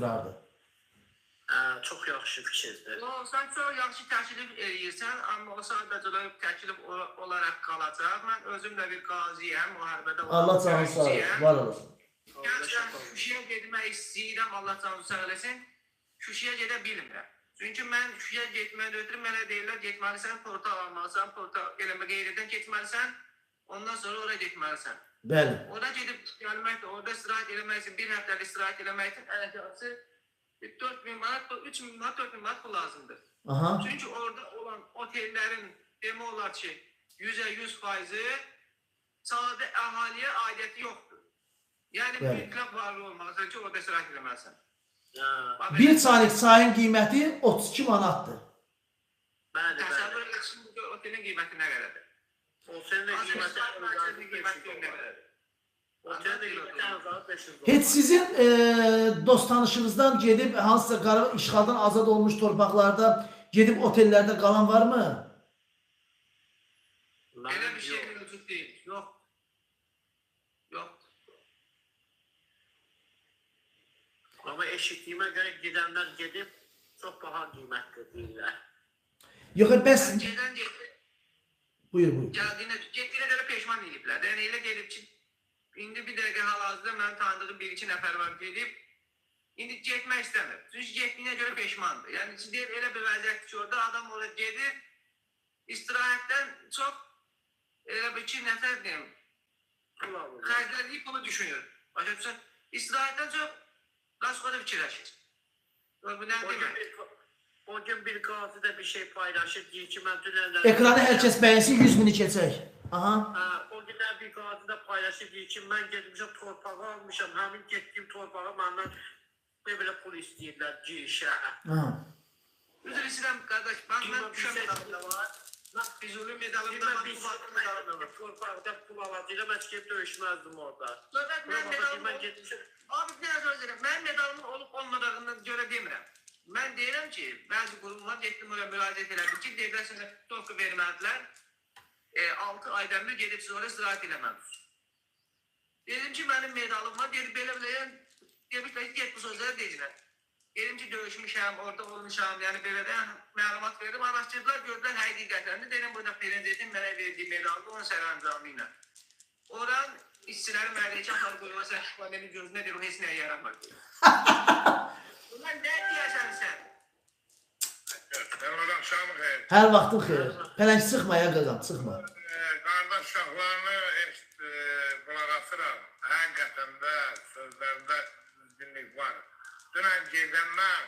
oturardı. Çox yaxşı fikirdir. Sən çox yaxşı təklif edirsən, amma o sadəcə təklif olaraq qalacaq. Mən özüm də bir qaziyəm, müharibədə Allah canı sağ olsun, var olasın. Gerçekten Şuşaya gitmek istəyirəm, Allah canı sağ eləsin. Şuşaya gedə bilmirəm. Çünki mən Şuşaya getmədən ötürü mənə deyirlər, getməlisən, portal almalısan, portal eləmə qeyridən keçməlisən, ondan sonra oraya getməlisən. Bəli. Orada gedib gəlmək, orada istirahət eləmək üçün, bir həftəlik istirahət eləmək üçün ən azı 4.000 manat, 3.000 manat, 4.000 manat pul lazımdır. Aha. Çünki orada olan otellərin demək olar ki, 100% sadə əhaliyə aidiyyəti yoxdur. Yəni mütləq varlı olmalısan ki, orada istirahət eləməlisən. Bir çaylık çayın qiyməti 32 manatdır. Bəli, Təsəvvür bəli. etsin, bu otelin qiyməti nə qədərdir? Otelin qiyməti Otelin qiyməti nə qədərdir? Otelin qiyməti ən azı 500 dollar. Heç sizin dost tanışınızdan gedib hansısa Qarabağ işğaldan azad olmuş torpaqlarda gedib otellərdə qalan varmı? Elə bir şey mövcud deyil. Yox. Yox. Amma eşitdiyimə görə gedənlər gedib çox baha qiymətli deyirlər. Yox, bəs... Gedən getdi. Buyur, buyur. Getdiyinə görə peşman ediblər. Yəni elə gedib ki, indi bir dəqiqə hal-hazırda mənim tanıdığım bir-iki nəfər var gedib, indi getmək istəmir. Çünki getdiyinə görə peşmandır. Yəni ki, deyir, elə bir vəziyyətdir ki, orada adam orada gedir, istirahətdən çox, elə bir iki nəfər deyim, xərclədiyi pulu düşünür. Başa düşsən, istirahətdən çox, Qaşqada fikirləşir. Bu nə demək? O gün bir qazi da bir şey paylaşır, deyir ki, mən dünənlər... Ekranı hər kəs bəyənsin, 100 bini keçək. Aha. O günlər bir qazi da paylaşır, deyir ki, mən getmişəm torpağı almışam, həmin getdiyim torpağı məndən belə pul istəyirlər, girişə. Üzr istəyirəm, qardaş, mən düşən medalımda var. Füzuli medalımda var, bu vaxtın medalımda var. Torpaqda pul alacaqla, mən çıxıb döyüşməzdim orada. Söhbət mən medalımda... Abi, bir az özürəm, mən medalımın olub-olmadığını görə demirəm. Mən deyirəm ki, bəzi qurumlar getdim oraya müraciət elədim ki, deyirlər sənə topu vermədilər, 6 aydan bir gedib siz oraya istirahət eləməlisiniz. Dedim ki, mənim medalım var, deyir, belə-belə, demişlər ki, get bu sözləri deyirlər. Dedim ki, döyüşmüşəm, orada olmuşam, yəni belə də məlumat verdim, araşdırdılar, gördülər həqiqətlərini, dedim, burada Perincetin mənə verdiyi medalda onun sərəncamı ilə. Oran işçilərin mədəki axarı qoyulması əşqalənin gözünə deyir, o heç nəyə yaramır. Ulan nə deyəsən sən? Hər vaxtın xeyir. Pələng sıxma ya qaqam, sıxma. Qardaş uşaqlarını qulaq asıram. Həqiqətən də sözlərdə düzgünlük var. Dünən gedəndən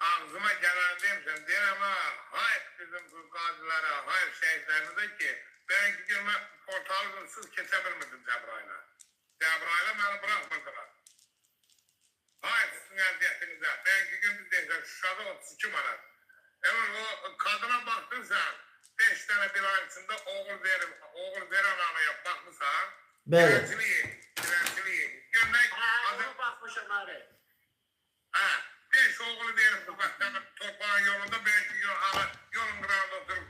ağzıma gələn demişəm, deyirəm ha, hayır bizim qazilərə, hayır şəhidlərimizə ki, ben gidiyorum portalsız kesebilmedim Cebrail'e. Cebrail'e beni bırakmadılar. Hayır sizin əziyyətinizə. Ben gün biz deyəcəm, Şuşada 32 manat. Evet o kadına baktınsan, 5 tane bir ay içinde oğul veren anaya bakmışsan, dilenciliği. Gömlek Ona bakmışam abi. 5 oğulu verin bu vaxtdan torpağın yolunda, 5 yolun qırağında oturup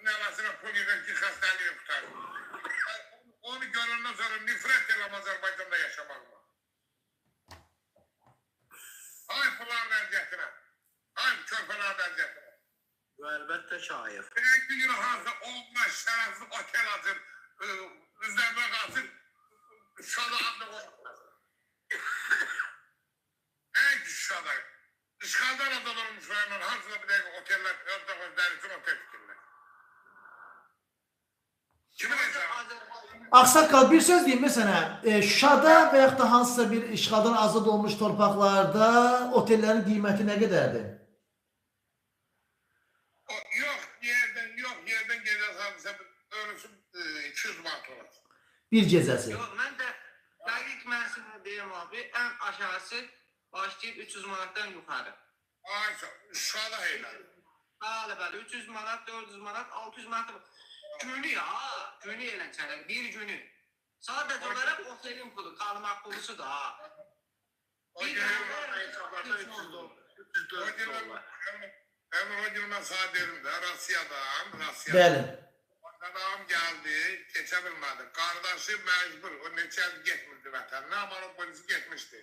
nəvəsilə pul yığır ki, xəstəliyi tutar. Onu görəndən sonra nifrət edirəm Azərbaycanda yaşamaqla. Ay pulların əziyyətinə, ay körpələrin əziyyətinə. Bu əlbəttə şayif. Bir gün hansı olmaz şərəfsiz otel açır, üzərində qalsın, Şuşada adlı olmaz. Ən ki Şuşada, işğaldan azad olmuşlarla hansıda bir dəqiqə oteller, özləri üçün otel fikirlər. Ağsaqqal, bir söz deyim mi sənə? Şuşada və yaxud da hansısa bir işğaldan azad olmuş torpaqlarda otellərin qiyməti nə qədərdir? Yox yerdən gedəsən, ölüsün 200 manat olar. Bir gecəsi. Yox, mən də dəqiq mən sənə deyim abi, ən aşağısı başlayıb 300 manatdan yuxarı. Ay, Şuşada heylər. Bəli, 300 manat, 400 manat, 600 manat. Günü ya, günü eləncələr, bir günü. Sadəcə olaraq otelin pulu, qalmaq pulusu da ha. O günün hesablarda 300 dollar. 304 dollar. Hemen o gün ben sana dedim de Rusya'dan. Bəli. Adam geldi, geçebilmedi. Kardeşi mecbur, o neçə il getmirdi vətəninə, ama o polisi getmişdi.